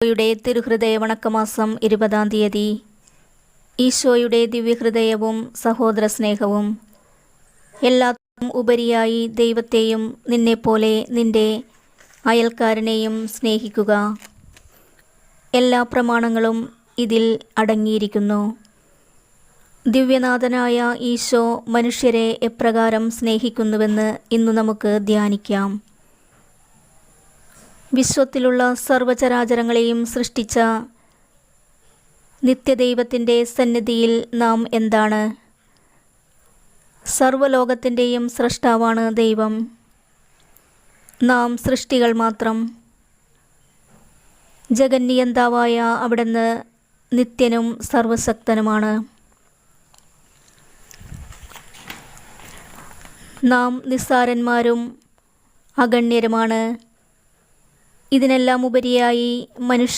ഈശോയുടെ തിരുഹൃദയ വണക്കമാസം 20-ാം തീയതി. ഈശോയുടെ ദിവ്യഹൃദയവും സഹോദര സ്നേഹവും. എല്ലാത്തിനും ഉപരിയായി ദൈവത്തെയും നിന്നെപ്പോലെ നിന്റെ അയൽക്കാരനെയും സ്നേഹിക്കുക. എല്ലാ പ്രമാണങ്ങളും ഇതിൽ അടങ്ങിയിരിക്കുന്നു. ദിവ്യനാഥനായ ഈശോ മനുഷ്യരെ എപ്രകാരം സ്നേഹിക്കുന്നുവെന്ന് ഇന്നു നമുക്ക് ധ്യാനിക്കാം. വിശ്വത്തിലുള്ള സർവചരാചരങ്ങളെയും സൃഷ്ടിച്ച നിത്യദൈവത്തിൻ്റെ സന്നിധിയിൽ നാം എന്താണ്? സർവ്വലോകത്തിൻ്റെയും സ്രഷ്ടാവാണ് ദൈവം. നാം സൃഷ്ടികൾ മാത്രം. ജഗന്നിയന്താവായ അവിടുന്ന് നിത്യനും സർവശക്തനുമാണ്. നാം നിസ്സാരന്മാരും അഗണ്യരുമാണ്. ഇതിനെല്ലാം ഉപരിയായി മനുഷ്യ